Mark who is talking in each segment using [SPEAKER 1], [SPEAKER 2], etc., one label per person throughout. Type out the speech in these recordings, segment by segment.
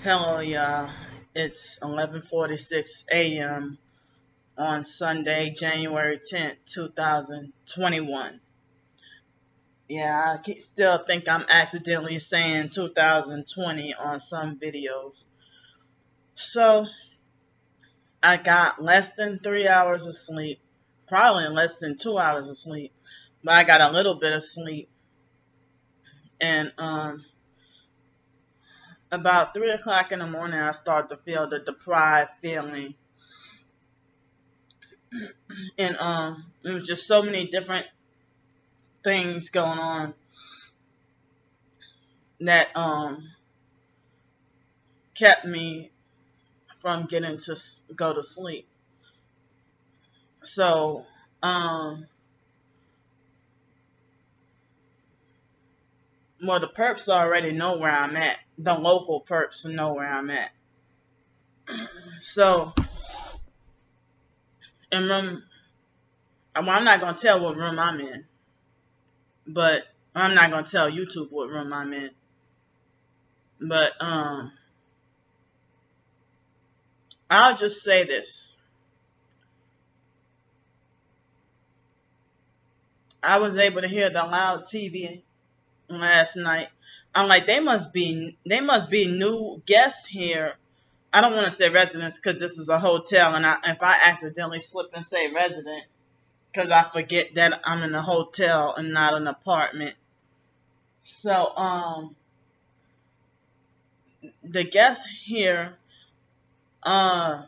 [SPEAKER 1] Hello, y'all. It's 11:46 a.m. on Sunday, January 10th, 2021. Yeah, still think I'm accidentally saying 2020 on some videos. So, I got less than 3 hours of sleep, probably less than 2 hours of sleep, but I got a little bit of sleep. And about 3 o'clock in the morning, I start to feel the deprived feeling. And there was just so many different things going on that kept me from getting to go to sleep. So well, the perps already know where I'm at. The local perps know where I'm at. So in room, well, I'm not gonna tell what room I'm in, but I'm not gonna tell YouTube what room I'm in. But I'll just say this: I was able to hear the loud TV last night. I'm like, they must be new guests here. I don't want to say residents because this is a hotel, and if I accidentally slip and say resident, because I forget that I'm in a hotel and not an apartment. So the guests here, uh,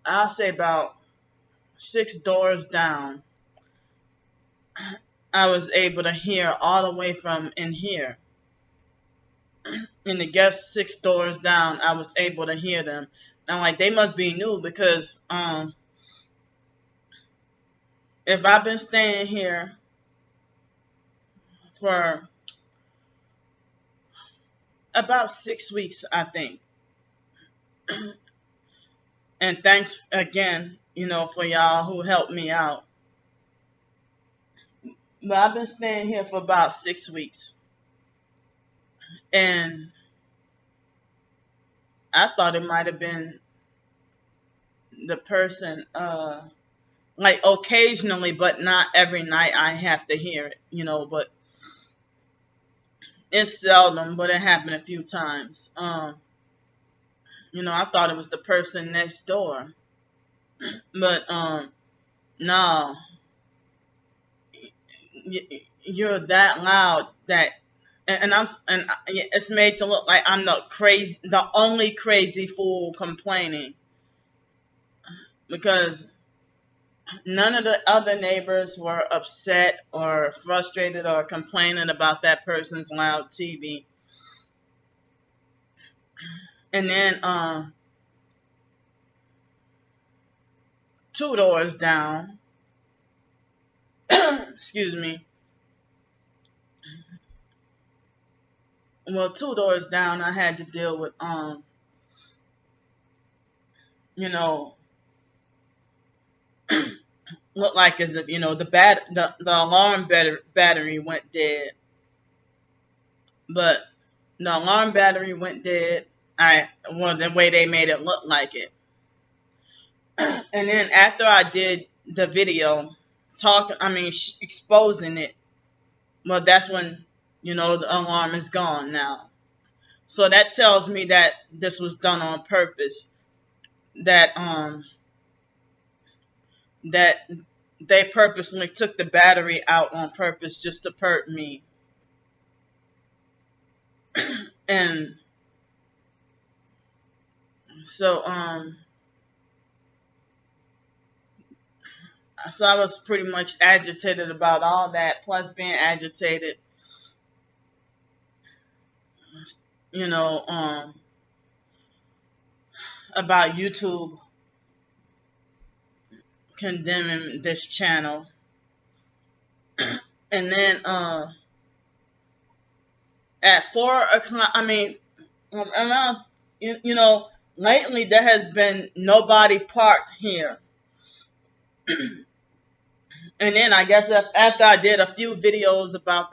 [SPEAKER 1] I'll say about 6 doors down, I was able to hear all the way from in here. And the guests 6 doors down, I was able to hear them. And I'm like, they must be new because if I've been staying here for about 6 weeks, I think. And thanks again, for y'all who helped me out. But I've been staying here for about 6 weeks. And I thought it might have been the person, like occasionally, but not every night I have to hear it, but it's seldom, but it happened a few times. I thought it was the person next door. But no, you're that loud that and it's made to look like I'm the only crazy fool complaining, because none of the other neighbors were upset or frustrated or complaining about that person's loud TV. And then 2 doors down, excuse me. Well, 2 doors down, I had to deal with you know, looked like as if the alarm battery went dead, but the alarm battery went dead. The way they made it look like it. And then after I did the video, exposing it, well, that's when the alarm is gone now. So that tells me that this was done on purpose. That they purposely took the battery out on purpose just to perp me. And so so I was pretty much agitated about all that, plus being agitated, you know, about YouTube condemning this channel. And then at 4 o'clock, around, lately there has been nobody parked here. And then I guess after I did a few videos about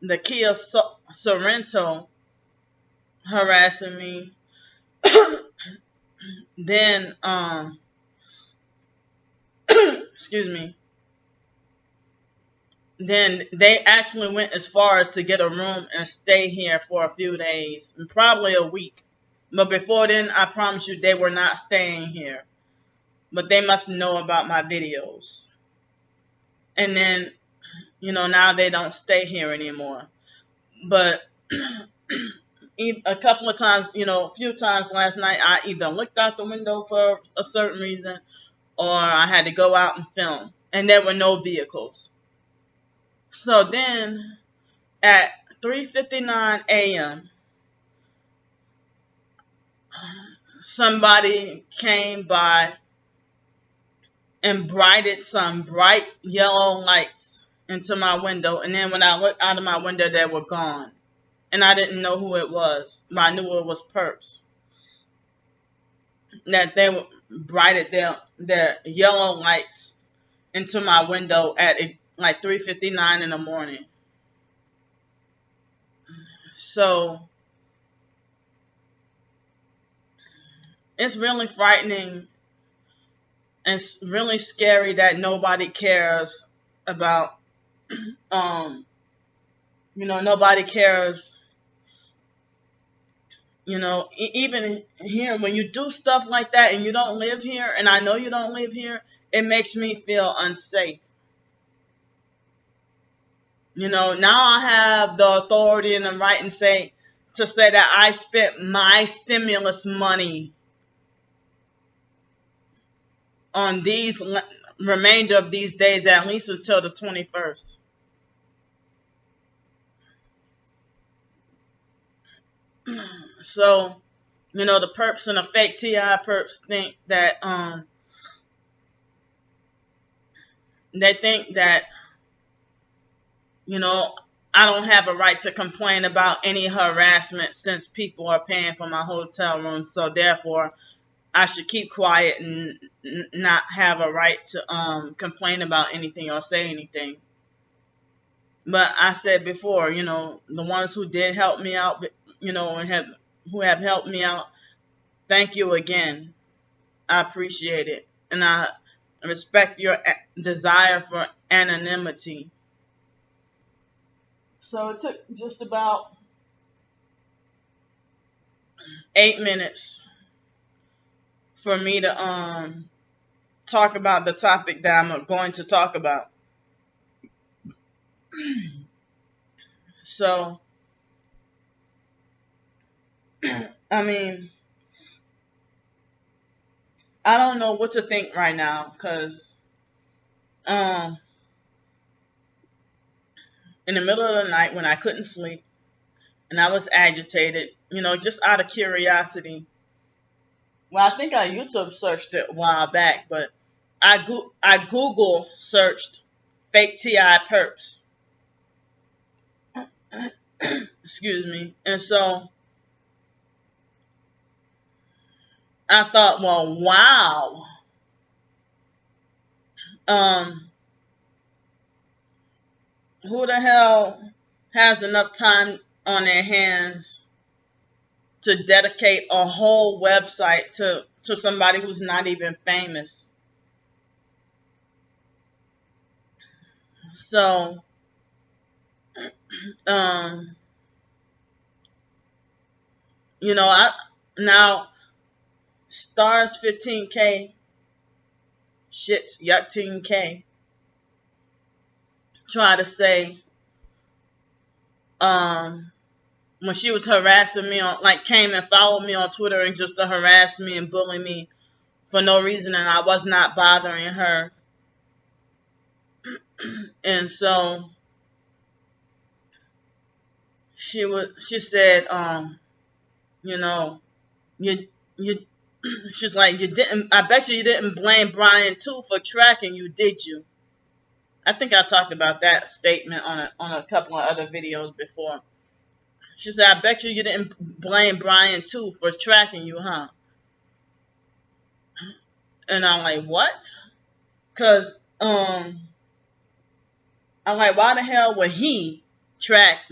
[SPEAKER 1] the Kia Sorrento harassing me. Then, excuse me. Then they actually went as far as to get a room and stay here for a few days, probably a week. But before then, I promise you, they were not staying here. But they must know about my videos. And then, now they don't stay here anymore. But a couple of times, a few times last night, I either looked out the window for a certain reason or I had to go out and film. And there were no vehicles. So then at 3:59 a.m., somebody came by and brighted some bright yellow lights into my window. And then when I looked out of my window, they were gone. And I didn't know who it was, but I knew it was perps. That they brighted their yellow lights into my window at like 3:59 in the morning. So it's really frightening and it's really scary that nobody cares about, nobody cares. Even here, when you do stuff like that and you don't live here, and I know you don't live here, it makes me feel unsafe. Now I have the authority and the right to say that I spent my stimulus money on these remainder of these days, at least until the 21st. So, the perps and the fake TI perps think that they think that I don't have a right to complain about any harassment since people are paying for my hotel room. So therefore, I should keep quiet and not have a right to complain about anything or say anything. But I said before, the ones who did help me out, and who have helped me out, thank you again. I appreciate it. And I respect your desire for anonymity. So it took just about 8 minutes for me to talk about the topic that I'm going to talk about. So, I mean, I don't know what to think right now because in the middle of the night when I couldn't sleep and I was agitated, just out of curiosity. Well, I think I YouTube searched it a while back, but I Google searched fake TI perps. Excuse me. And so I thought, well, wow. Who the hell has enough time on their hands to dedicate a whole website to somebody who's not even famous? So, now stars 15K, shits yuck 10K. Try to say, when she was harassing me came and followed me on Twitter and just to harass me and bully me for no reason, and I was not bothering her. And so she said, she's like, I bet you didn't blame Brian too for tracking you, did you? I think I talked about that statement on a couple of other videos before. She said, I bet you didn't blame Brian too for tracking you, huh? And I'm like, what? Because I'm like, why the hell would he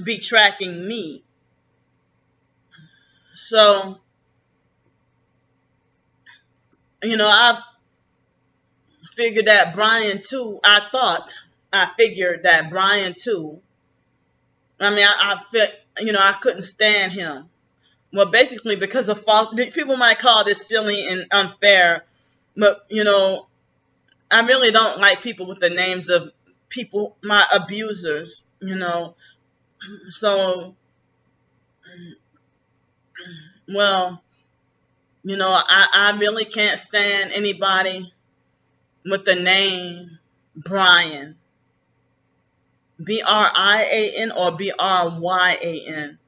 [SPEAKER 1] be tracking me. So, I figured that Brian too. I figured that Brian too. I mean, I couldn't stand him. Well, basically because of false. People might call this silly and unfair, but I really don't like people with the names of people, my abusers. So, well, I really can't stand anybody with the name Brian. Brian or Bryan.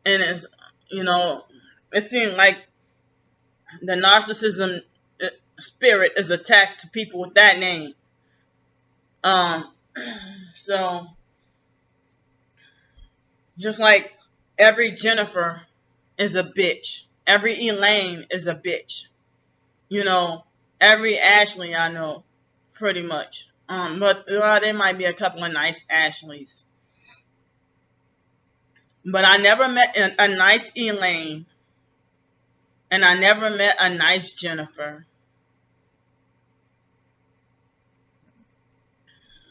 [SPEAKER 1] And it seems like the narcissism spirit is attached to people with that name. Um, so just like every Jennifer is a bitch, every Elaine is a bitch. Every Ashley I know, pretty much. But there might be a couple of nice Ashleys. But I never met a nice Elaine, and I never met a nice Jennifer.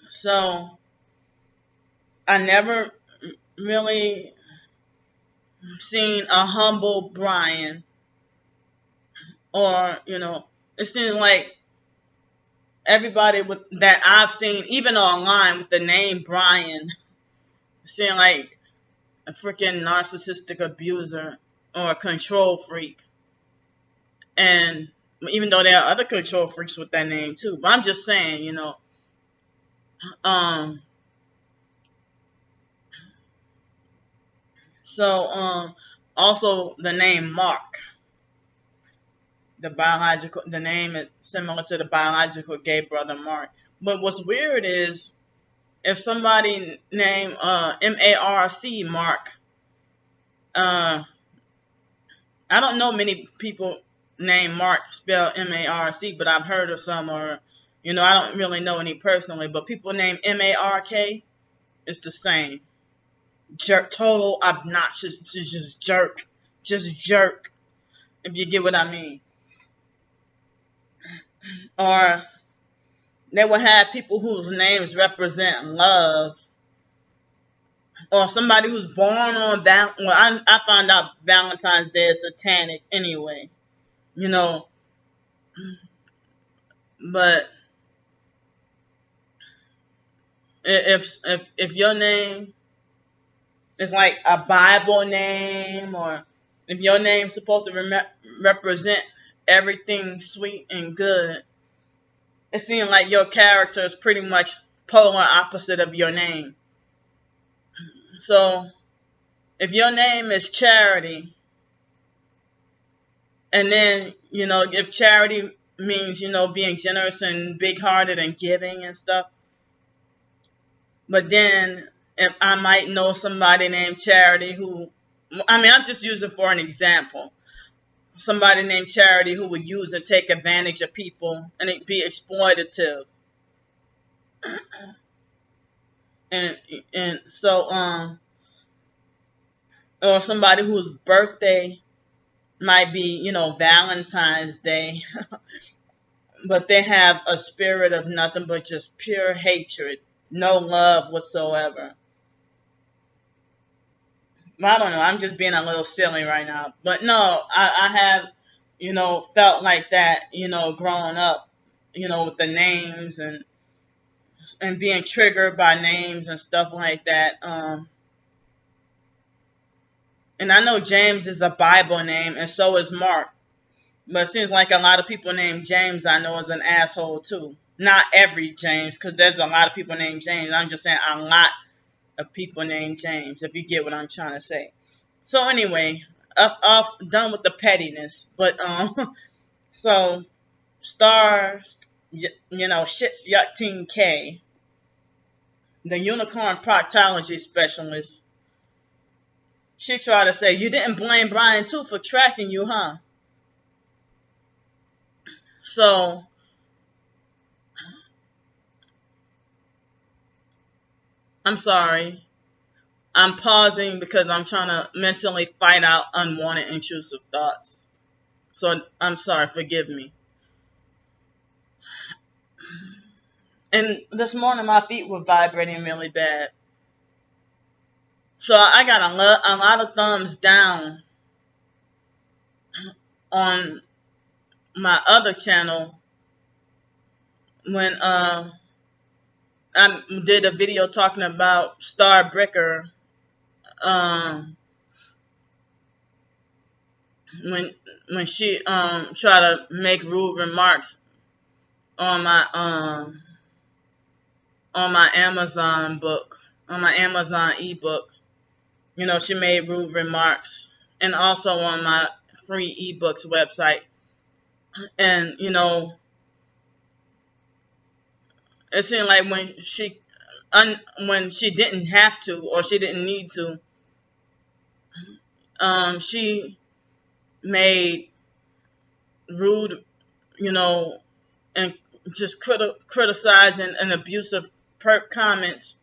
[SPEAKER 1] So I never really seen a humble Brian, or it seems like everybody with that I've seen, even online with the name Brian, seem like a freaking narcissistic abuser or a control freak. And even though there are other control freaks with that name too, but I'm just saying, um, so also the name Mark, the name is similar to the biological gay brother Mark. But what's weird is if somebody named M-A-R-C Mark, uh, I don't know many people named Mark spelled M-A-R-C, but I've heard of some, or I don't really know any personally, but people named M-A-R-K, it's the same. Jerk, total obnoxious, just jerk, if you get what I mean. Or they will have people whose names represent love, or somebody who's born on that. Well, I found out Valentine's Day is satanic anyway, you know. But if your name is like a Bible name, or if your name's supposed to represent everything sweet and good, it seems like your character is pretty much polar opposite of your name. So if your name is Charity, and then if charity means being generous and big-hearted and giving and stuff, but then if I might know somebody named Charity who, I mean, I'm just using for an example, somebody named Charity who would use and take advantage of people and it be exploitative. And so or somebody whose birthday might be Valentine's Day, but they have a spirit of nothing but just pure hatred, no love whatsoever. I don't know. I'm just being a little silly right now. But no, I have, felt like that, growing up, with the names and being triggered by names and stuff like that. And I know James is a Bible name, and so is Mark. But it seems like a lot of people named James I know is an asshole too. Not every James, because there's a lot of people named James. I'm just saying a lot of people named James, if you get what I'm trying to say. So anyway, off done with the pettiness. But so Star, Shits Yacht Team K, the unicorn proctology specialist, she tried to say, you didn't blame Brian too for tracking you, huh? So I'm sorry. I'm pausing because I'm trying to mentally fight out unwanted intrusive thoughts. So I'm sorry, forgive me. And this morning my feet were vibrating really bad. So I got a lot of thumbs down on my other channel when I did a video talking about Starbreaker, um when she tried to make rude remarks on my Amazon book, on my Amazon ebook. You know, she made rude remarks, and also on my free ebooks website. And you know, it seemed like when she didn't have to, or she didn't need to, she made rude, you know, and just criticizing and abusive perp comments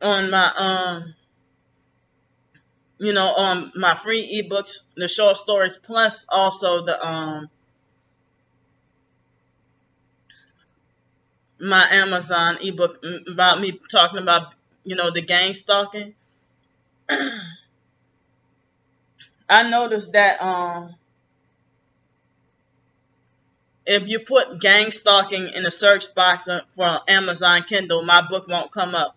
[SPEAKER 1] on my on my free ebooks, the short stories, plus also the my Amazon ebook about me talking about, the gang stalking. I noticed that if you put gang stalking in the search box for Amazon Kindle, my book won't come up.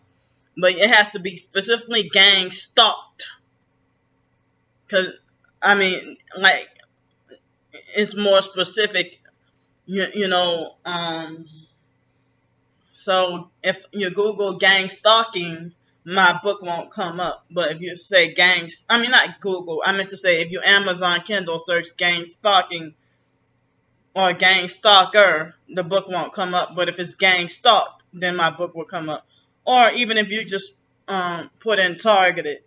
[SPEAKER 1] But it has to be specifically gang stalked. Because, I mean, like, it's more specific, you know. So if you Google gang stalking, my book won't come up. But if you say not Google, I meant to say if you Amazon Kindle search gang stalking or gang stalker, the book won't come up. But if it's gang stalked, then my book will come up. Or even if you just put in targeted,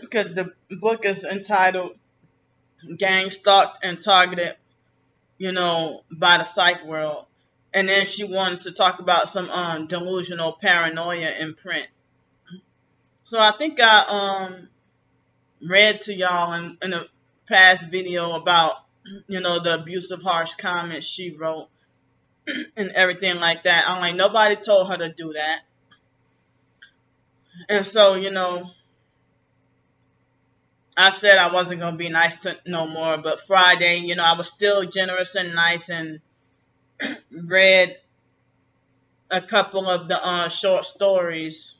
[SPEAKER 1] because the book is entitled Gang Stalked and Targeted, by the Psych World. And then she wants to talk about some delusional paranoia in print. So I think I read to y'all in a past video about, the abusive, harsh comments she wrote and everything like that. I'm like, nobody told her to do that. And so, I said I wasn't going to be nice to no more. But Friday, I was still generous and nice and read a couple of the short stories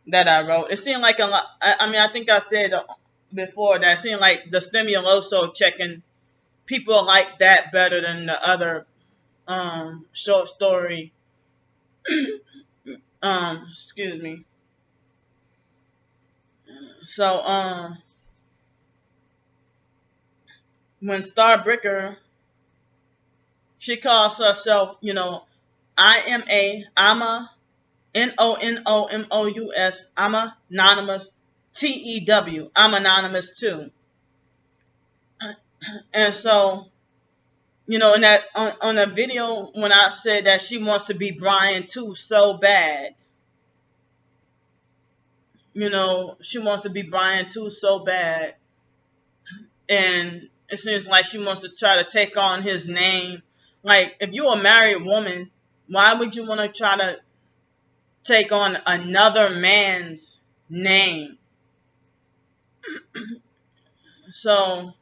[SPEAKER 1] that I wrote. It seemed like a lot. I think I said before that it seemed like the Stimuloso checking people like that better than the other short story. Excuse me. So when Starbreaker, she calls herself, I'm a Nonomous, I'm anonymous, TEW, I'm anonymous too. And so, in that on the video when I said that she wants to be Brian too so bad, she wants to be Brian too so bad, and it seems like she wants to try to take on his name. Like, if you're a married woman, why would you want to try to take on another man's name? So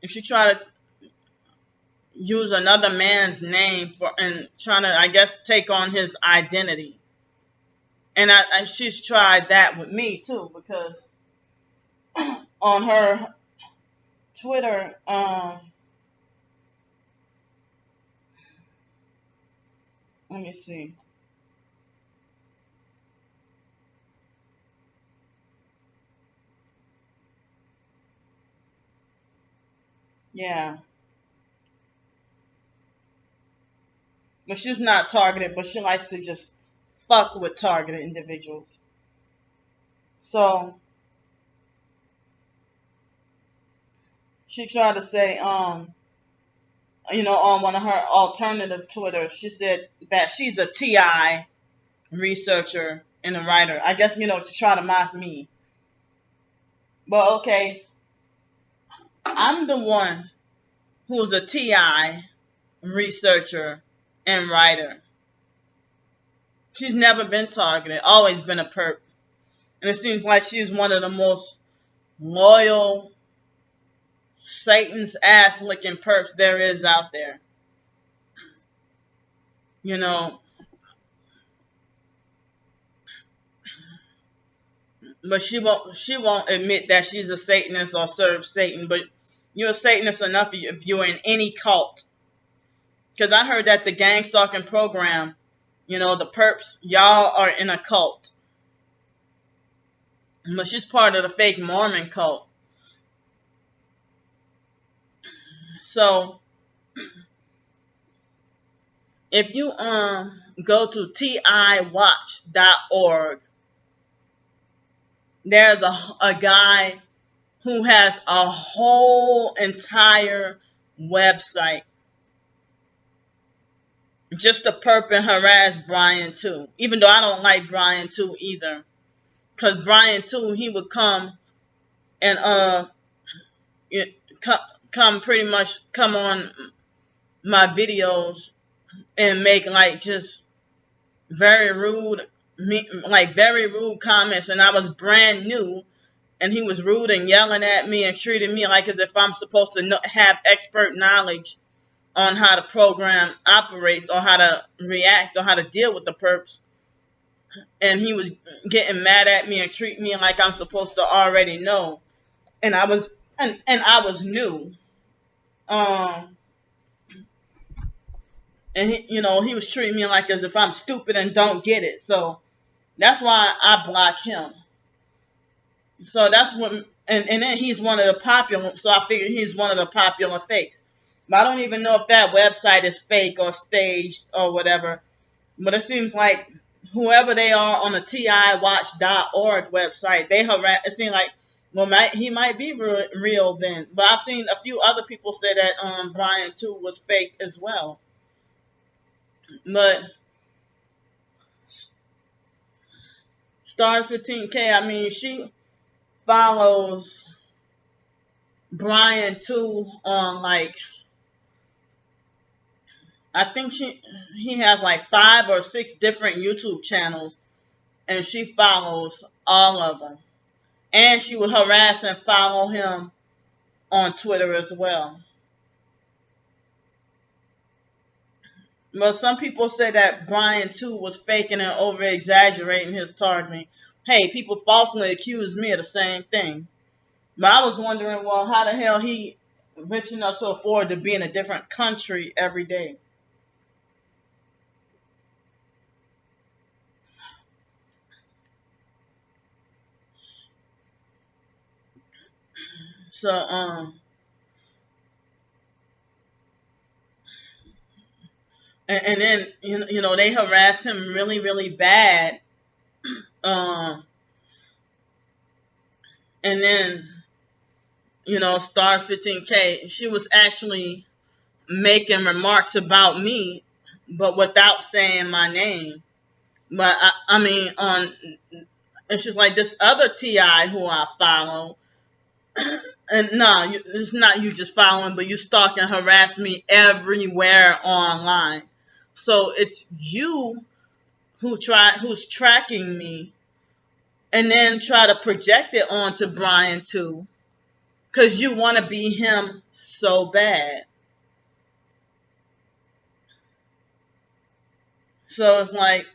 [SPEAKER 1] if she try to use another man's name and trying to, I guess, take on his identity, and she's tried that with me too, because on her Twitter, let me see. Yeah. But she's not targeted, but she likes to just fuck with targeted individuals. So she tried to say, on one of her alternative Twitter, she said that she's a TI researcher and a writer. I guess, to try to mock me. But okay, I'm the one who's a TI researcher and writer. She's never been targeted, always been a perp. And it seems like she's one of the most loyal, Satan's ass licking perps there is out there. You know, but she won't admit that she's a Satanist or serves Satan. But you're a Satanist enough if you're in any cult. Because I heard that the Gang Stalking program, the perps, y'all are in a cult. But she's part of the fake Mormon cult. So if you go to tiwatch.org, there's a guy who has a whole entire website just to perp and harass Brian too. Even though I don't like Brian too either. Because Brian too, he would come and come on my videos and make like just very rude comments, and I was brand new, and he was rude and yelling at me and treating me like as if I'm supposed to have expert knowledge on how the program operates or how to react or how to deal with the perps. And he was getting mad at me and treating me like I'm supposed to already know. And I was new. And he was treating me like as if I'm stupid and don't get it. So that's why I block him. So that's what, and then he's one of the popular, so I figured he's one of the popular fakes. But I don't even know if that website is fake or staged or whatever. But it seems like whoever they are on the tiwatch.org website, they harass. It seems like, well, he might be real then. But I've seen a few other people say that Brian too was fake as well. But Star 15K, I mean, she follows Brian too on I think he has like 5 or 6 different YouTube channels, and she follows all of them. And she would harass and follow him on Twitter as well. But some people say that Brian too was faking and over exaggerating his targeting. Hey, people falsely accuse me of the same thing. But I was wondering, well, how the hell he rich enough to afford to be in a different country every day? So and then they harassed him really, really bad. And then Stars 15K, she was actually making remarks about me, but without saying my name. But I mean, and she's like, this other TI who I follow, and no, it's not you just following, but you stalk and harass me everywhere online. So it's you who's tracking me, and then try to project it onto Brian too, because you want to be him so bad. So it's like,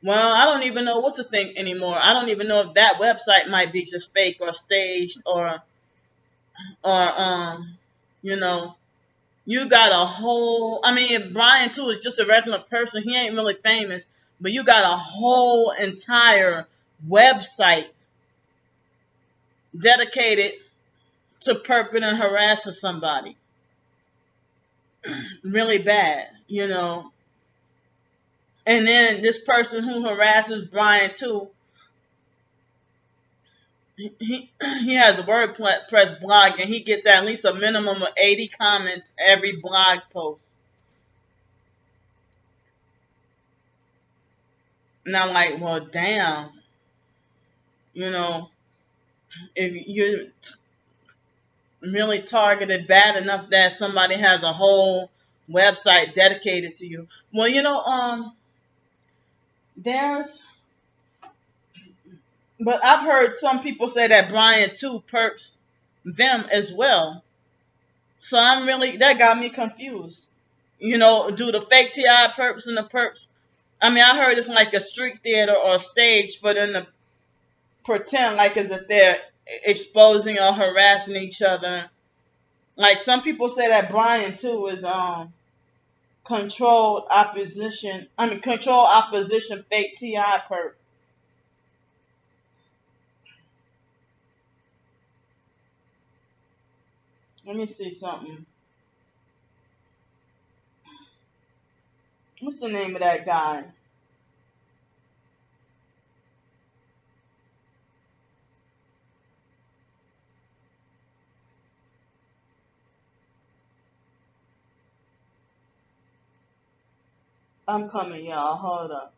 [SPEAKER 1] well, I don't even know what to think anymore. I don't even know if that website might be just fake or staged or you got a whole, I mean, if Brian too is just a regular person, he ain't really famous, but you got a whole entire website dedicated to perping and harassing somebody really bad, And then this person who harasses Brian too, he has a WordPress blog, and he gets at least a minimum of 80 comments every blog post. And I'm like, well, damn, you know, if you're really targeted bad enough that somebody has a whole website dedicated to you. Well, there's, but I've heard some people say that Brian too perps them as well. So that got me confused. Do the fake TI perps and the perps. I mean, I heard it's like a street theater or a stage for them to pretend like as if they're exposing or harassing each other. Like some people say that Brian too is control opposition fake TI perp. Let me see something. What's the name of that guy? I'm coming, y'all. Hold up.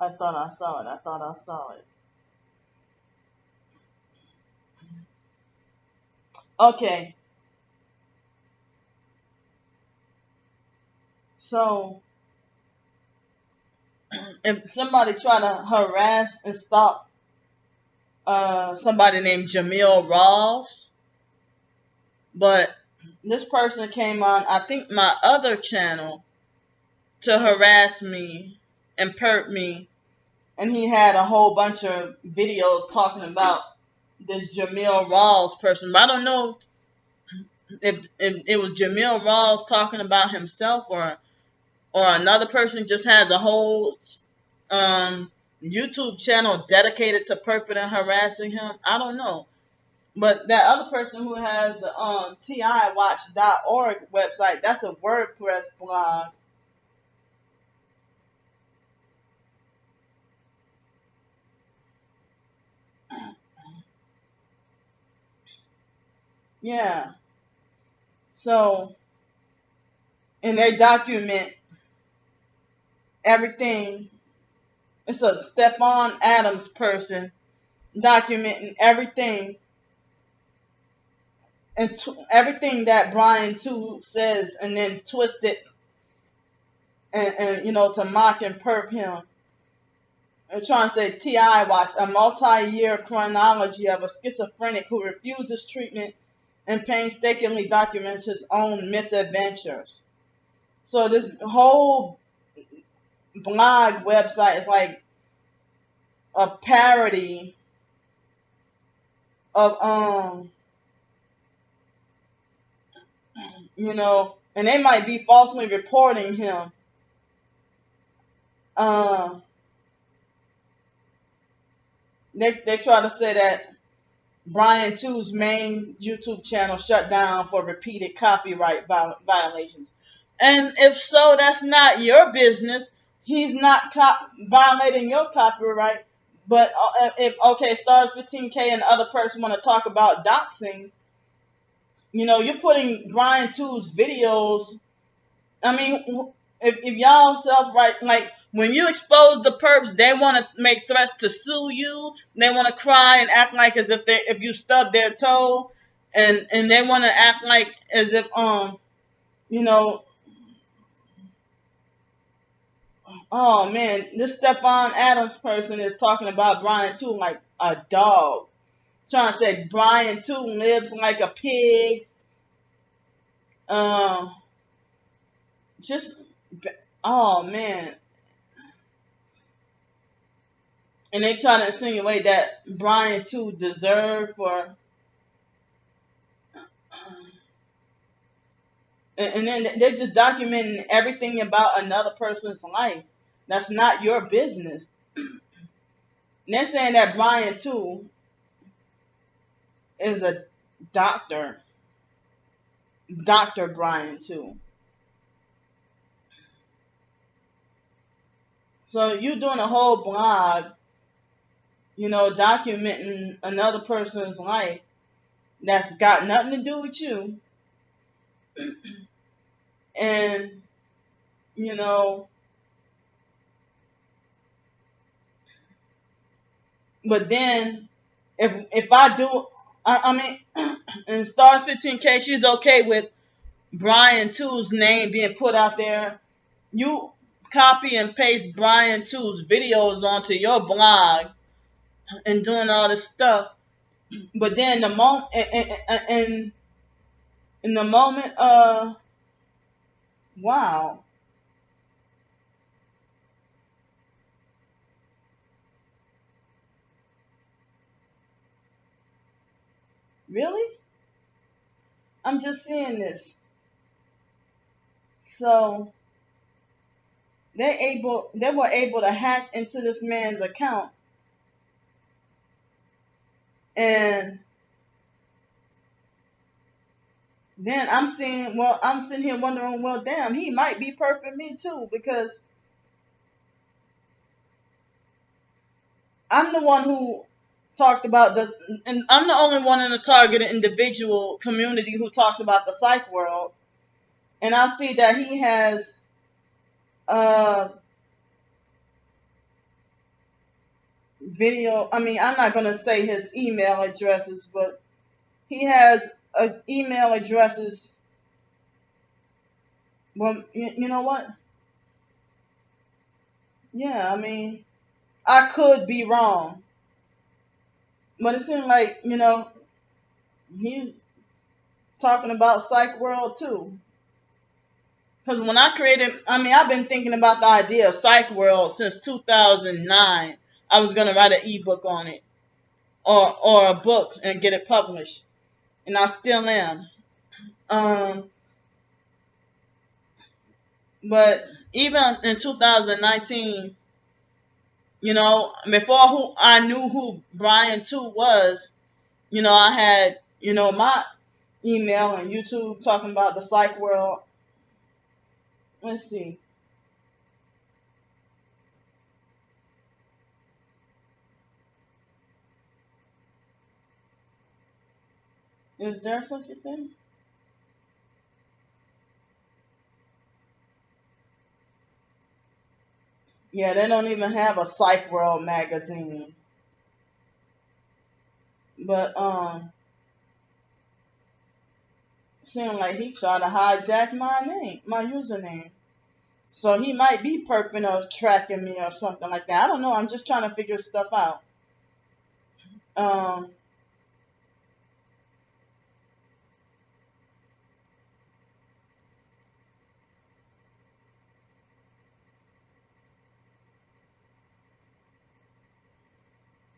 [SPEAKER 1] I thought I saw it. I thought I saw it. Okay. So if somebody try to harass and stop somebody named Jamil Rawls, but this person came on, I think, my other channel to harass me and perp me, and he had a whole bunch of videos talking about this Jamil Rawls person. But I don't know if it was Jamil Rawls talking about himself or another person just had the whole YouTube channel dedicated to perping and harassing him. I don't know. But that other person who has the TIWatch.org website, that's a WordPress blog. Yeah. So, and they document everything. It's a Stefan Adams person documenting everything and everything that Brian too says, and then twist it and to mock and perp him. I'm trying to say TI Watch, a multi-year chronology of a schizophrenic who refuses treatment and painstakingly documents his own misadventures. So this whole blog website is like a parody of and they might be falsely reporting him. They try to say that Brian 2's main YouTube channel shut down for repeated copyright violations. And if so, that's not your business. He's not violating your copyright. But if Stars 15K and the other person want to talk about doxing, you're putting Brian 2's videos. I mean, if y'all self-right, like when you expose the perps, they want to make threats to sue you. They want to cry and act like as if you stubbed their toe, and they want to act like as if you know, oh man, this Stefan Adams person is talking about Brian too like a dog, trying to say Brian too lives like a pig. Uh, just oh man. And they try to insinuate that Brian too deserved for, and then they're just documenting everything about another person's life. That's not your business. And they're saying that Brian too is a doctor, Dr. Brian too. So you're doing a whole blog documenting another person's life that's got nothing to do with you. And, you know, but then if I do, I mean, in Stars 15K, she's okay with Brian Two's name being put out there. You copy and paste Brian Two's videos onto your blog and doing all this stuff. But then the moment, and in the moment, wow, really? I'm just seeing this. So they were able to hack into this man's account, and then I'm sitting here wondering, well, damn, he might be perping me too, because I'm the one who talked about this, and I'm the only one in the targeted individual community who talks about the psych world. And I see that he has uh video. I mean, I'm not gonna say his email addresses, but he has email addresses. Well, you know what? Yeah, I mean, I could be wrong, but it seems like he's talking about Psych World too. Because when I created, I mean, I've been thinking about the idea of Psych World since 2009. I was gonna write an ebook on it, or a book and get it published, and I still am. Um, but even in 2019, before I knew who Brian Two was, I had my email and YouTube talking about the Psych World. Let's see. Is there such a thing? Yeah, they don't even have a Psych World magazine. But seemed like he tried to hijack my username. So he might be perping or tracking me or something like that. I don't know. I'm just trying to figure stuff out. Um,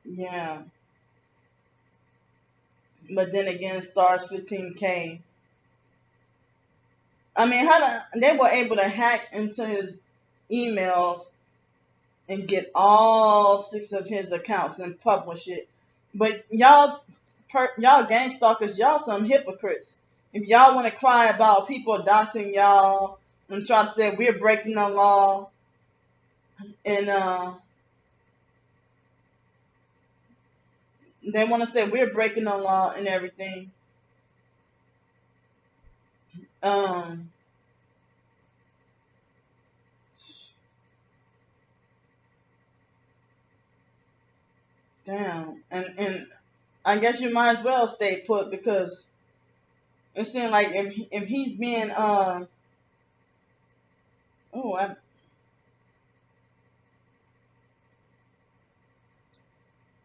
[SPEAKER 1] yeah. But then again, Stars 15K. I mean, they were able to hack into his emails and get all six of his accounts and publish it. But y'all gang stalkers, y'all some hypocrites. If y'all want to cry about people doxing y'all and try to say we're breaking the law, and they want to say we're breaking the law and everything. Um, damn, and I guess you might as well stay put, because it seems like if he's being oh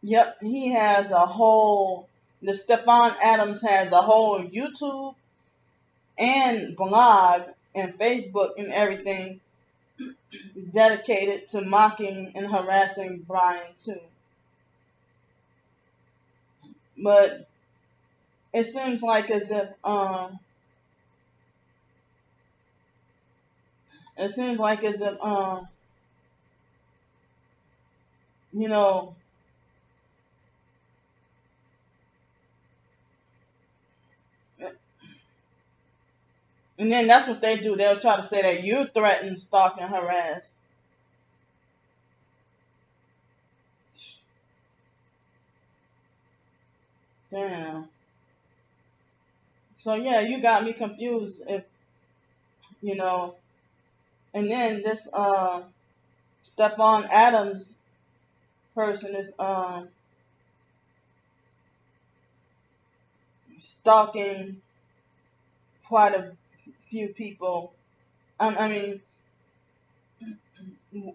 [SPEAKER 1] yep, he has a whole, the Stefan Adams has a whole YouTube and blog and Facebook and everything dedicated to mocking and harassing Brian too. But it seems like as if it seems like as if you know and then that's what they do. They'll try to say that you threaten, stalk, and harass. Damn. So yeah, you got me confused. If you know, and then this Stephon Adams person is stalking quite a few people. I mean,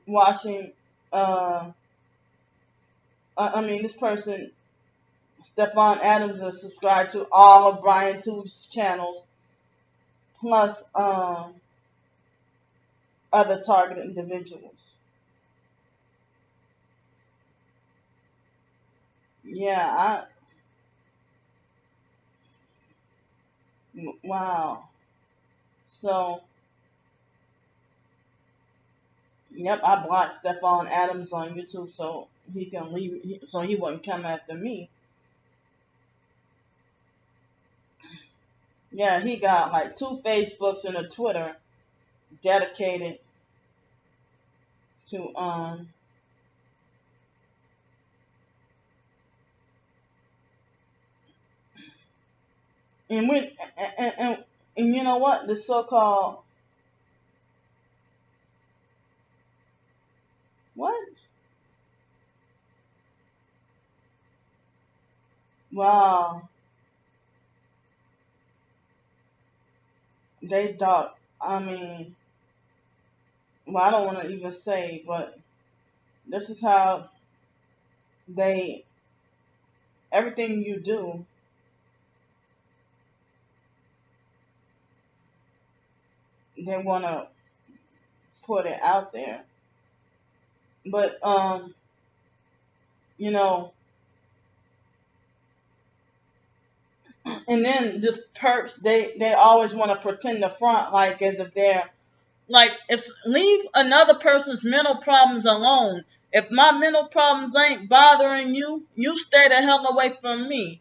[SPEAKER 1] watching. I mean, this person, Stephon Adams, is subscribed to all of Brian Tube's channels, plus other targeted individuals. Yeah, wow. So, yep, I blocked Stephon Adams on YouTube so he can leave, so he wouldn't come after me. Yeah, he got like 2 Facebooks and a Twitter dedicated to and when and you know what, the so-called what? Wow, they thought. I mean, well, I don't want to even say, but this is how they everything you do, they want to put it out there. But you know, and then the perps, they always want to pretend the front like as if they're like, if leave another person's mental problems alone. If my mental problems ain't bothering you, you stay the hell away from me,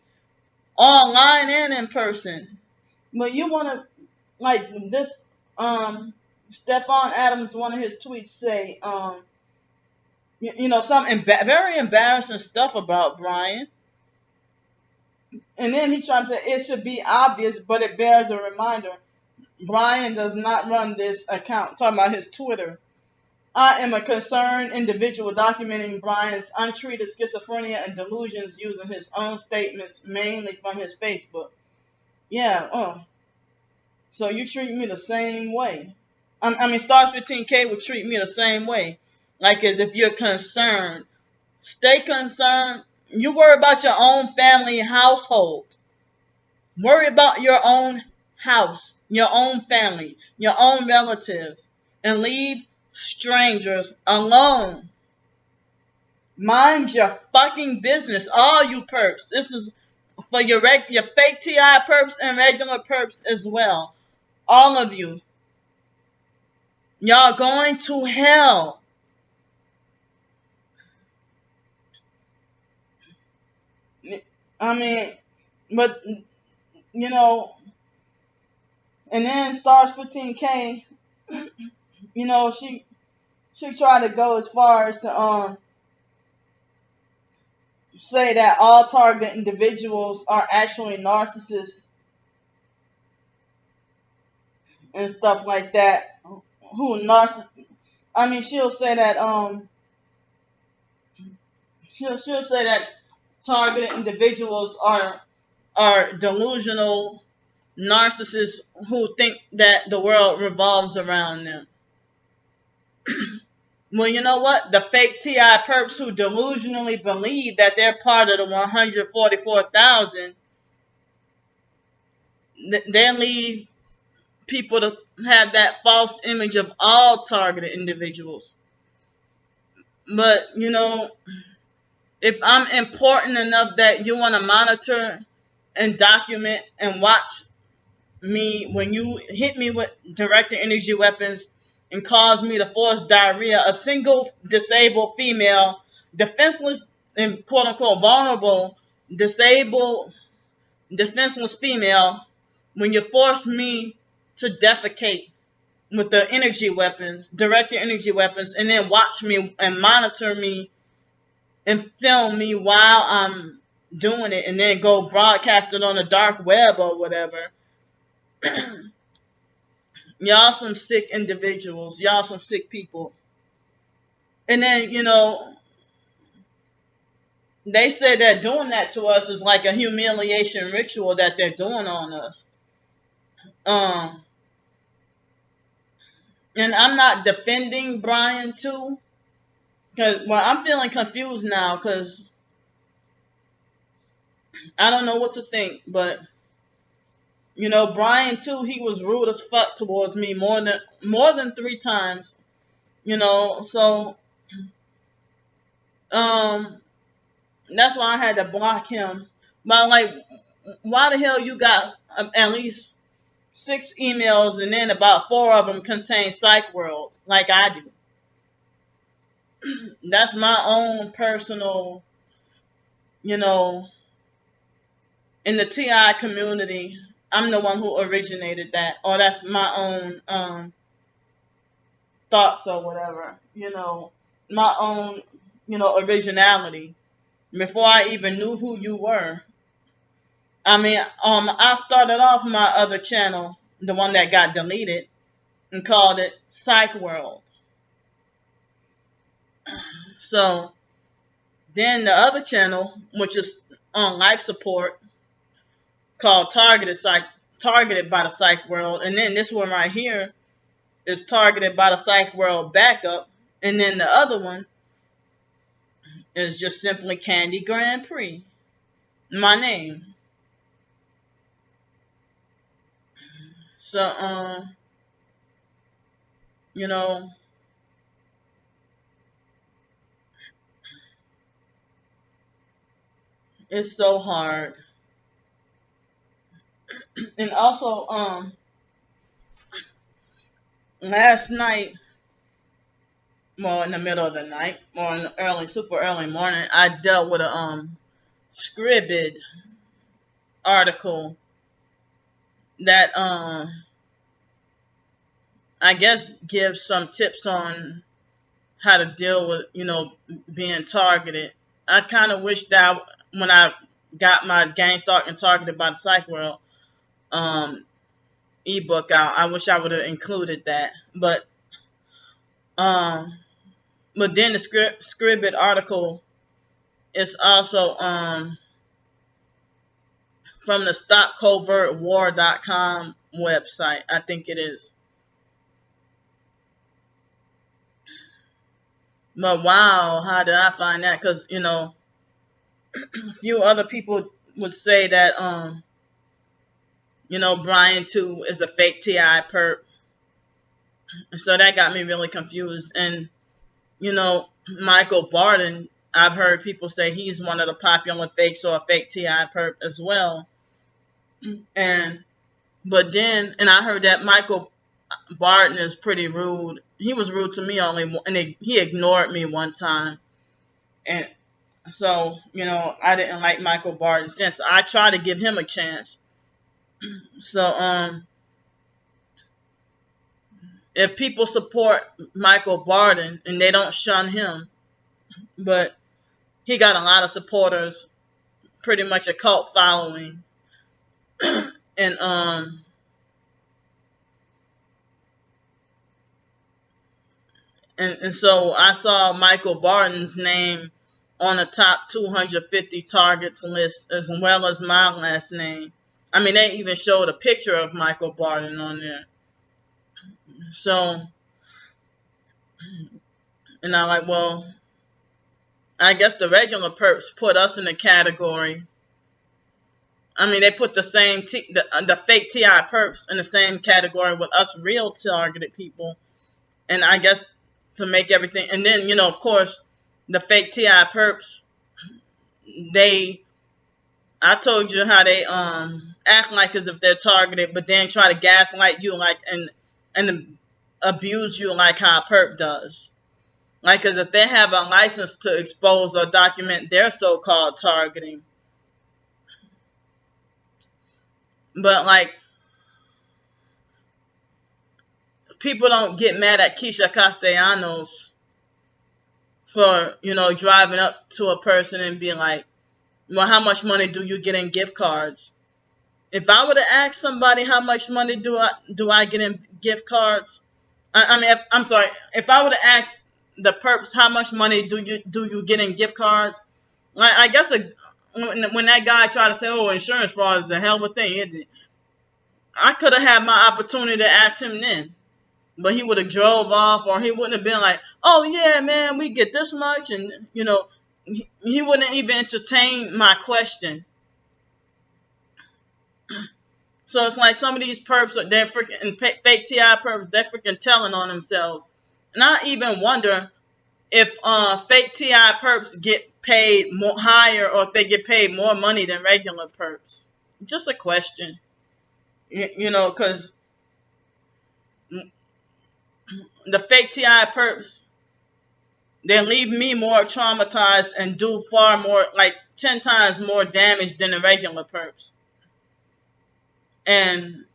[SPEAKER 1] online and in person. But you want to, like this, Stephon Adams, one of his tweets say, you know, some very embarrassing stuff about Brian. And then he tried to say it should be obvious, but it bears a reminder. Brian does not run this account. Talking about his Twitter. I am a concerned individual documenting Brian's untreated schizophrenia and delusions using his own statements, mainly from his Facebook. Yeah, so you treat me the same way. I mean, Stars 15K would treat me the same way. Like as if you're concerned. Stay concerned. You worry about your own family and household. Worry about your own house, your own family, your own relatives, and leave strangers alone. Mind your fucking business, all you perps. This is for your fake TI perps and regular perps as well. All of you. Y'all going to hell. I mean, but you know, and then Stars 15K, you know, she tried to go as far as to say that all target individuals are actually narcissists and stuff like that. I mean, she'll say that she'll say that targeted individuals are delusional narcissists who think that the world revolves around them. Well, you know what? The fake TI perps who delusionally believe that they're part of the 144,000, they leave people to have that false image of all targeted individuals. But, you know, if I'm important enough that you want to monitor and document and watch me when you hit me with directed energy weapons and cause me to force diarrhea, a single disabled female, defenseless and quote unquote vulnerable, disabled, defenseless female, when you force me to defecate with the energy weapons, directed energy weapons, and then watch me and monitor me and film me while I'm doing it and then go broadcast it on the dark web or whatever. Y'all some sick individuals. Y'all some sick people. And then, they said that doing that to us is like a humiliation ritual that they're doing on us. Um, and I'm not defending Brian too, cause I'm feeling confused now, cause I don't know what to think. But Brian too, he was rude as fuck towards me more than 3 times. So that's why I had to block him. But like, why the hell you got at least 6 emails and then about 4 of them contain PsychWorld like I do? That's my own personal, in the TI community. I'm the one who originated that, or that's my own thoughts or whatever. My own, originality. Before I even knew who you were. I mean, I started off my other channel, the one that got deleted, and called it PsychWorld. So then the other channel, which is on life support, called Targeted by the Psych World, and then this one right here is Targeted by the Psych World Backup, and then the other one is just simply Candy Grandpre, my name. So it's so hard. And also last night, well, in the middle of the night or in the super early morning, I dealt with a Scribd article that I guess gives some tips on how to deal with being targeted. I kind of wish that when I got my Gang Stalking Targeted by the Psych World ebook out, I wish I would have included that. But then the Scribd article is also from the StopCovertWar.com website. I think it is. But wow, how did I find that? Because a few other people would say that Brian too is a fake TI perp. So that got me really confused. And Michael Barton, I've heard people say he's one of the popular fakes or a fake TI perp as well. And I heard that Michael Barton is pretty rude. He was rude to me and he ignored me one time. And so, I didn't like Michael Barton since I tried to give him a chance. So, if people support Michael Barton and they don't shun him, but he got a lot of supporters, pretty much a cult following. And so I saw Michael Barton's name on the top 250 targets list, as well as my last name. I mean, they even showed a picture of Michael Barton on there. So, and I'm like, well, I guess the regular perps put us in the category. I mean, they put the same the fake TI perps in the same category with us real targeted people. And I guess to make everything, and then of course, the fake TI perps, I told you how they act like as if they're targeted, but then try to gaslight you and abuse you like how a perp does. Like as if they have a license to expose or document their so-called targeting. But like, people don't get mad at Keisha Castellanos for driving up to a person and being like, Well, how much money do you get in gift cards? If I were to ask somebody how much money do I get in gift cards, I mean, I'm sorry. If I were to ask the perps how much money do you get in gift cards, I guess when that guy tried to say, "Oh, insurance fraud is a hell of a thing," I could have had my opportunity to ask him then, but he would have drove off, or he wouldn't have been like, "Oh yeah, man, we get this much," and he wouldn't even entertain my question. So it's like some of these perps, they're freaking fake TI perps, they're freaking telling on themselves. And I even wonder if fake TI perps get paid more higher, or if they get paid more money than regular perps. Just a question, because the fake TI perps, they leave me more traumatized and do far more, like 10 times more damage than the regular perps. And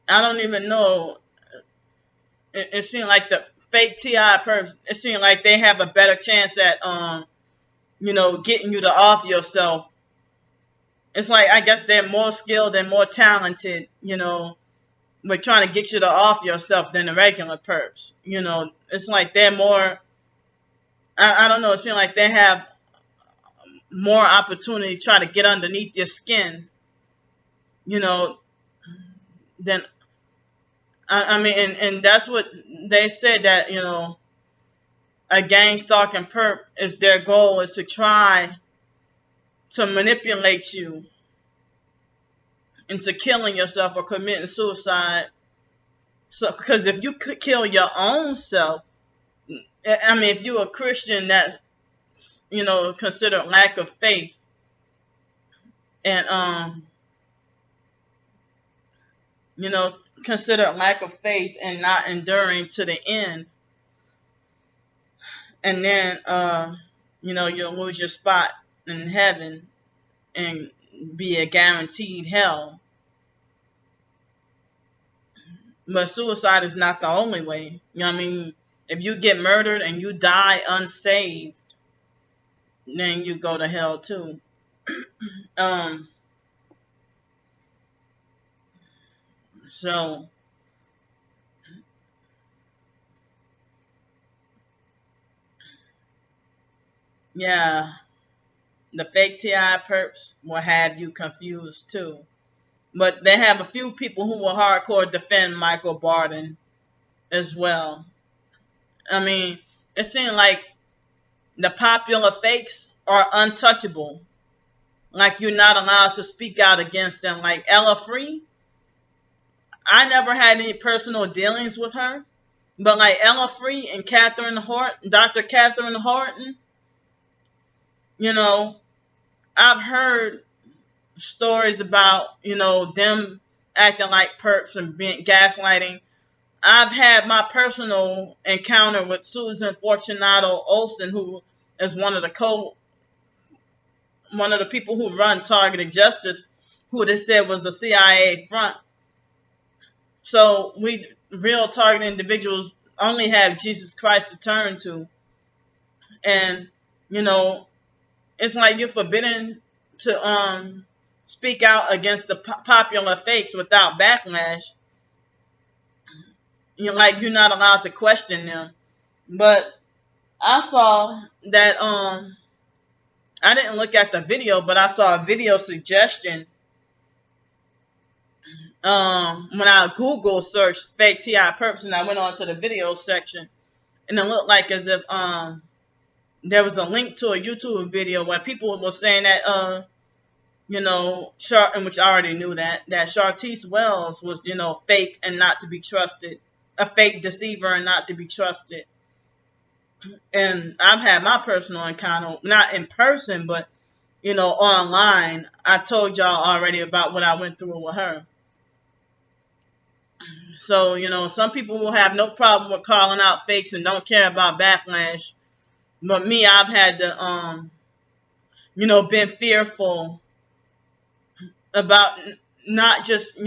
[SPEAKER 1] I don't even know. It seemed like the fake TI perps, it seemed like they have a better chance at getting you to off yourself. It's like, I guess they're more skilled and more talented, with trying to get you to off yourself than the regular perps. It's like they're more, I don't know, it seems like they have more opportunity to try to get underneath your skin, than, I mean, and that's what they said, that, a gang stalking perp is their goal, is to try to manipulate you into killing yourself or committing suicide. So, because if you could kill your own self, I mean, if you're a Christian, that's, considered lack of faith. And, considered lack of faith and not enduring to the end. And then, you'll lose your spot in heaven and be a guaranteed hell. But suicide is not the only way. You know what I mean? If you get murdered and you die unsaved, then you go to hell too. So, yeah, the fake TI perps will have you confused too. But they have a few people who will hardcore defend Michael Barden as well. I mean, it seems like the popular fakes are untouchable. Like, you're not allowed to speak out against them. Like Ella Free, I never had any personal dealings with her. But like Ella Free and Dr. Catherine Horton, I've heard stories about, them acting like perps and being gaslighting. I've had my personal encounter with Susan Fortunato Olson, who is one of the people who run Targeted Justice, who they said was a CIA front. So we real targeted individuals only have Jesus Christ to turn to. And, it's like you're forbidden to speak out against the popular fakes without backlash. You're not allowed to question them. But I saw that I didn't look at the video, but I saw a video suggestion when I Google searched fake TI perps, and I went on to the video section, and it looked like as if there was a link to a YouTube video where people were saying that and which I already knew that Chartice Wells was, fake and not to be trusted, a fake deceiver and not to be trusted. And I've had my personal encounter, not in person, but, online. I told y'all already about what I went through with her. So, some people will have no problem with calling out fakes and don't care about backlash. But me, I've had to, been fearful about not just,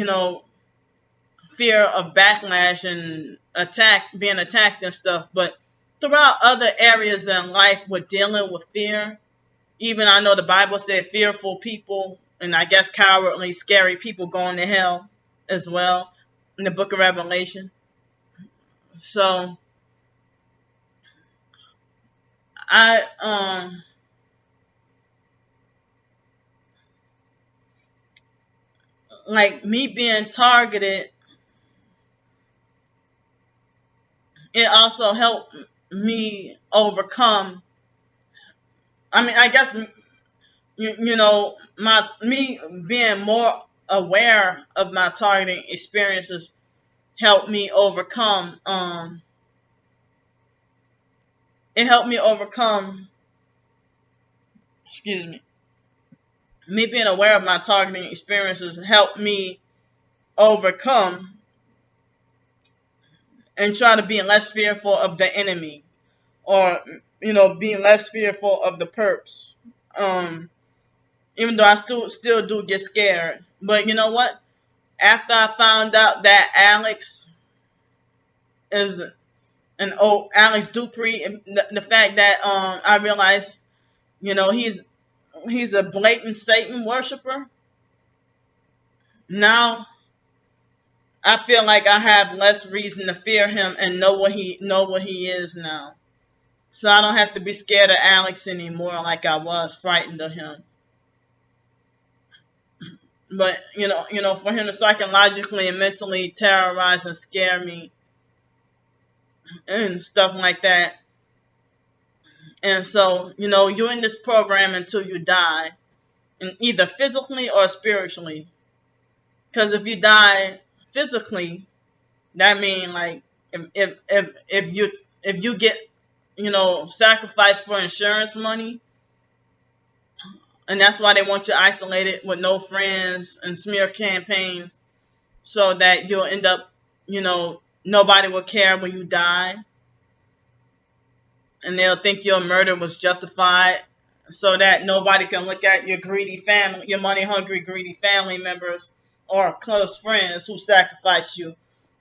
[SPEAKER 1] fear of backlash and being attacked and stuff, but throughout other areas in life with dealing with fear, even I know the Bible said fearful people, and I guess cowardly, scary people going to hell as well in the book of Revelation. So I like me being targeted, it also helped me overcome. I mean, I guess you know, my me being more aware of my targeting experiences helped me overcome. It helped me overcome. Excuse me. Me being aware of my targeting experiences helped me overcome and try to be less fearful of the enemy, or being less fearful of the perps. Um, Even though I still do get scared, but you know what? After I found out that Alex is an old Alex Dupree, and the fact that I realized he's a blatant Satan worshiper. Now I feel like I have less reason to fear him and know what he is now. So I don't have to be scared of Alex anymore like I was frightened of him. But for him to psychologically and mentally terrorize and scare me and stuff like that. And so, you're in this program until you die, and either physically or spiritually. Because if you die physically, that means like if you get sacrificed for insurance money, and that's why they want you isolated with no friends and smear campaigns, so that you'll end up, nobody will care when you die, and they'll think your murder was justified, so that nobody can look at your greedy family, your money hungry, greedy family members or close friends who sacrificed you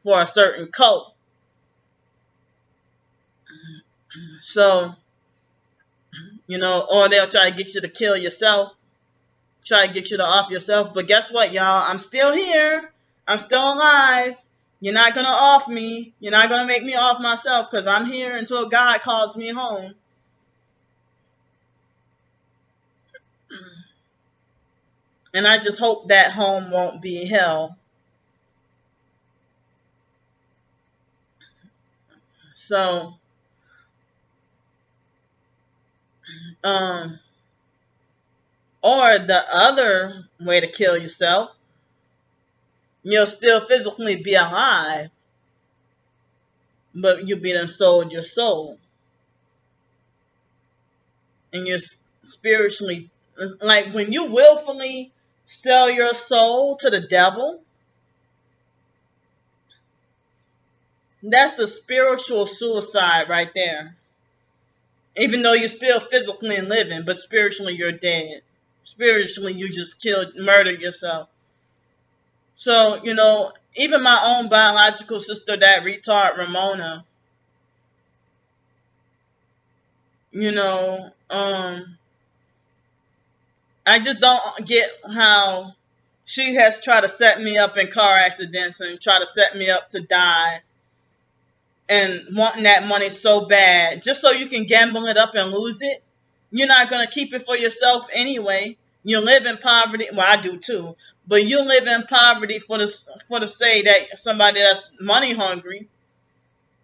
[SPEAKER 1] for a certain cult. So, or they'll try to get you to kill yourself, try to get you to off yourself. But guess what, y'all? I'm still here. I'm still alive. You're not going to off me. You're not going to make me off myself, because I'm here until God calls me home. And I just hope that home won't be hell. So, or the other way to kill yourself, you'll still physically be alive, but you'll be done sold your soul. And you're spiritually, like when you willfully sell your soul to the devil, that's a spiritual suicide right there. Even though you're still physically living, but spiritually you're dead. Spiritually you just murdered yourself. So, even my own biological sister, that retard Ramona, I just don't get how she has tried to set me up in car accidents and try to set me up to die, and wanting that money so bad just so you can gamble it up and lose it. You're not going to keep it for yourself anyway. You live in poverty. Well, I do too. But you live in poverty for to say that somebody that's money hungry.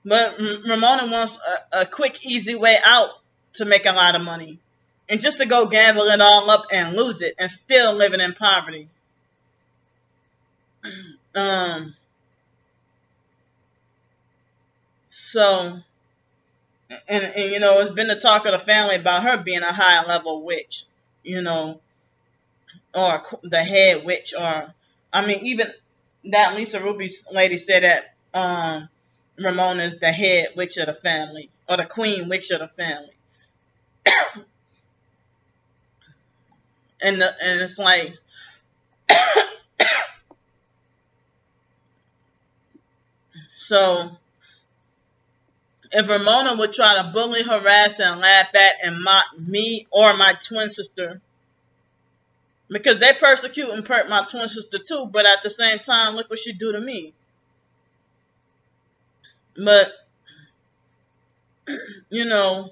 [SPEAKER 1] But Ramona wants a quick, easy way out to make a lot of money. And just to go gamble it all up and lose it and still living in poverty. So, and it's been the talk of the family about her being a high level witch, or the head witch, or I mean, even that Lisa Ruby lady said that Ramona is the head witch of the family, or the queen witch of the family. And it's like, so if Ramona would try to bully, harass, and laugh at and mock me or my twin sister, because they persecute and perp my twin sister too, but at the same time, look what she do to me. But, you know,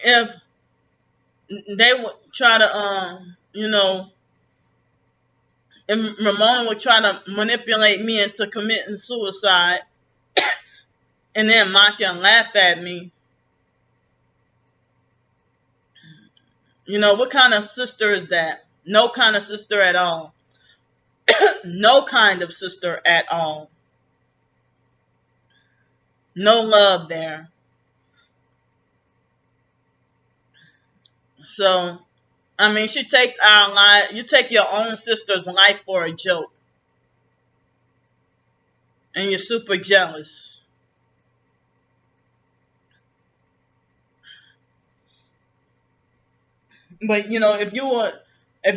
[SPEAKER 1] if they would try to, if Ramona would try to manipulate me into committing suicide and then mock and laugh at me, what kind of sister is that? No kind of sister at all. No kind of sister at all. No love there. So, I mean, she takes our life. You take your own sister's life for a joke. And you're super jealous. But, if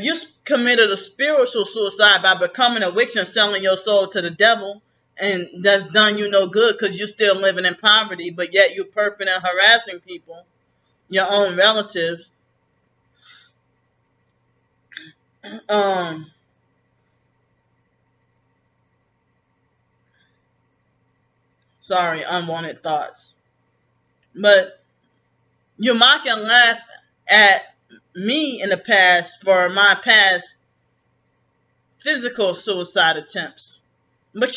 [SPEAKER 1] you committed a spiritual suicide by becoming a witch and selling your soul to the devil, and that's done you no good because you're still living in poverty, but yet you're perping and harassing people, your own relatives. Sorry, unwanted thoughts. But you mock and laugh at me in the past for my past physical suicide attempts. But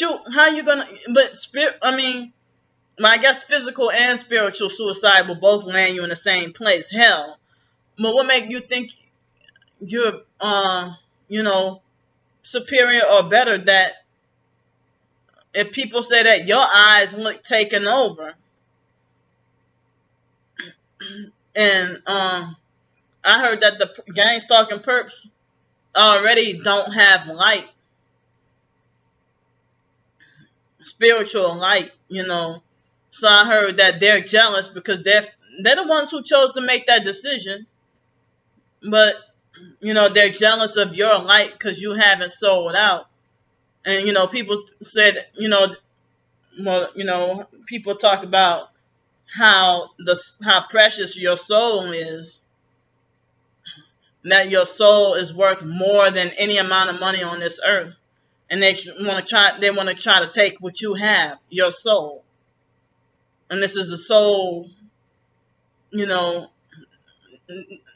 [SPEAKER 1] I guess physical and spiritual suicide will both land you in the same place, hell. But what make you think you're, superior or better that if people say that your eyes look taken over? And I heard that the gang stalking perps already don't have light, spiritual light, So I heard that they're jealous because they're the ones who chose to make that decision. But, they're jealous of your light because you haven't sold out. And, people said, people talk about how precious your soul is. That your soul is worth more than any amount of money on this earth. And they want to try to take what you have, your soul. And this is a soul,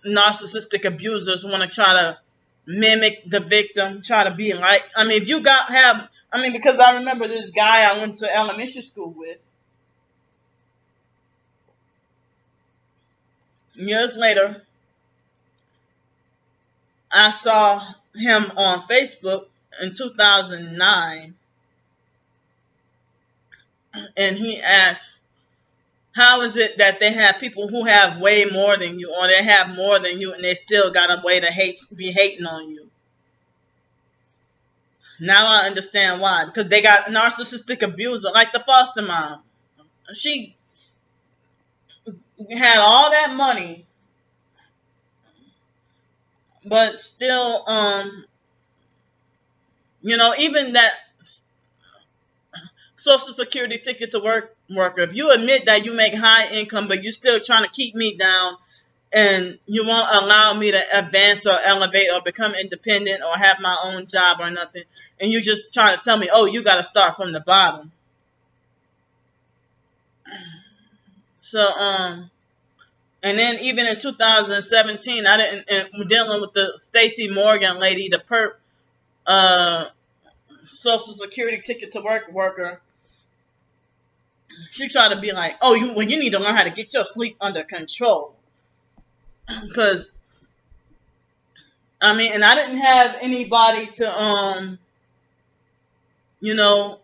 [SPEAKER 1] narcissistic abusers want to try to mimic the victim, try to be like, because I remember this guy I went to elementary school with. Years later, I saw him on Facebook in 2009, and he asked, how is it that they have people who have way more than you, or they have more than you, and they still got a way to be hating on you? Now I understand why. Because they got narcissistic abuser, like the foster mom. She had all that money, but still, even that Social Security ticket to work worker, if you admit that you make high income, but you're still trying to keep me down, and you won't allow me to advance or elevate or become independent or have my own job or nothing, and you just trying to tell me, oh, you got to start from the bottom. So, and then even in 2017, dealing with the Stacey Morgan lady, the perp, Social Security ticket to work worker. She tried to be like, oh, you need to learn how to get your sleep under control. Because, and I didn't have anybody to, no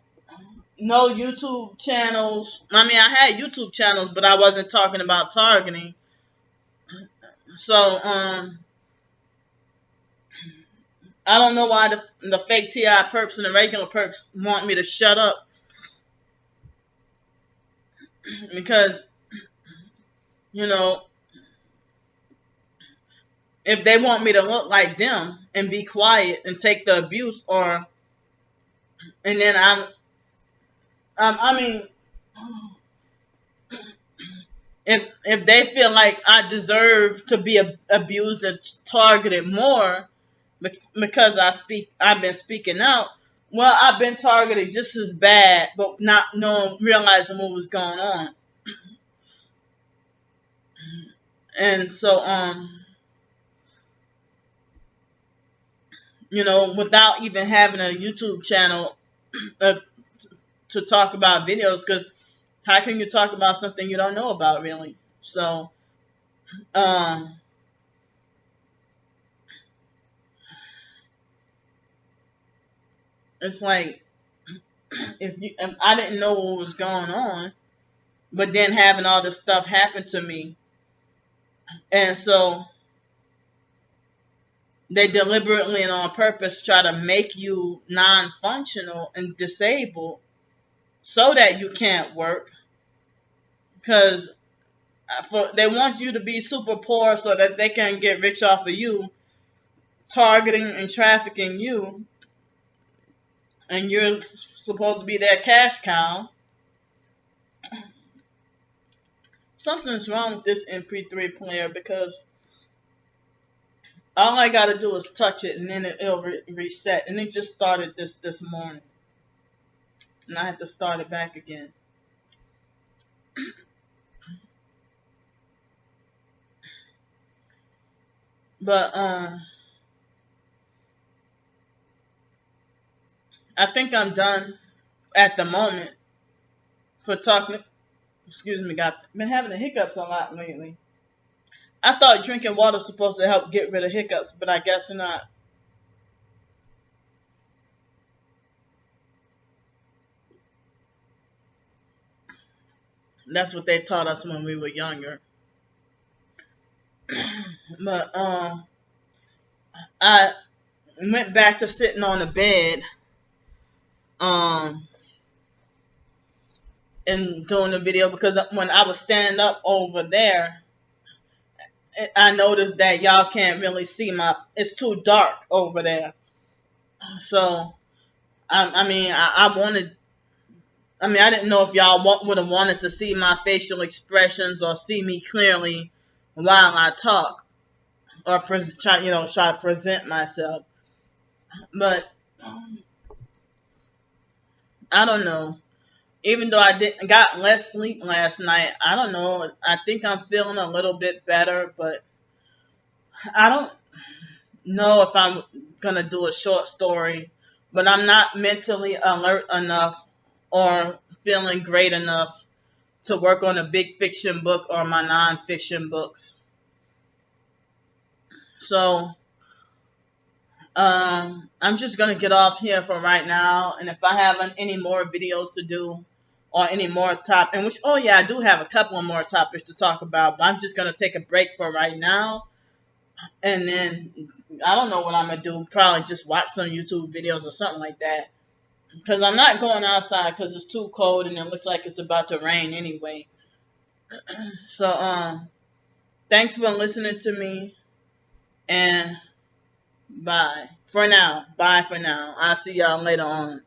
[SPEAKER 1] YouTube channels. I had YouTube channels, but I wasn't talking about targeting. So, I don't know why the fake TI perps and the regular perps want me to shut up. Because, if they want me to look like them and be quiet and take the abuse, and then I mean, if they feel like I deserve to be abused and targeted more because I've been speaking out. Well, I've been targeted just as bad, but not knowing, realizing what was going on. And so, without even having a YouTube channel uh, to talk about videos, because how can you talk about something you don't know about, really? So, um, it's like if I didn't know what was going on, but then having all this stuff happen to me, and so they deliberately and on purpose try to make you non-functional and disabled so that you can't work, because they want you to be super poor so that they can get rich off of you, targeting and trafficking you, and you're supposed to be their cash cow. Something's wrong with this MP3 player, because all I gotta do is touch it and then it'll reset. And it just started this morning, and I had to start it back again. But I think I'm done at the moment for talking. Excuse me, got been having the hiccups a lot lately. I thought drinking water was supposed to help get rid of hiccups, but I guess not. That's what they taught us when we were younger. But I went back to sitting on the bed um and doing the video, because when I was standing up over there, I noticed that y'all can't really see it's too dark over there. So I wanted. I mean, I didn't know if y'all would have wanted to see my facial expressions or see me clearly while I talk, or try to present myself. But I don't know. Even though I got less sleep last night, I don't know. I think I'm feeling a little bit better, but I don't know if I'm gonna do a short story. But I'm not mentally alert enough or feeling great enough to work on a big fiction book or my nonfiction books. So I'm just gonna get off here for right now, and if I have any more videos to do or any more and which, oh yeah, I do have a couple of more topics to talk about, but I'm just gonna take a break for right now, and then I don't know what I'm gonna do. Probably just watch some YouTube videos or something like that, because I'm not going outside because it's too cold and it looks like it's about to rain anyway. So thanks for listening to me, and bye for now. Bye for now. I'll see y'all later on.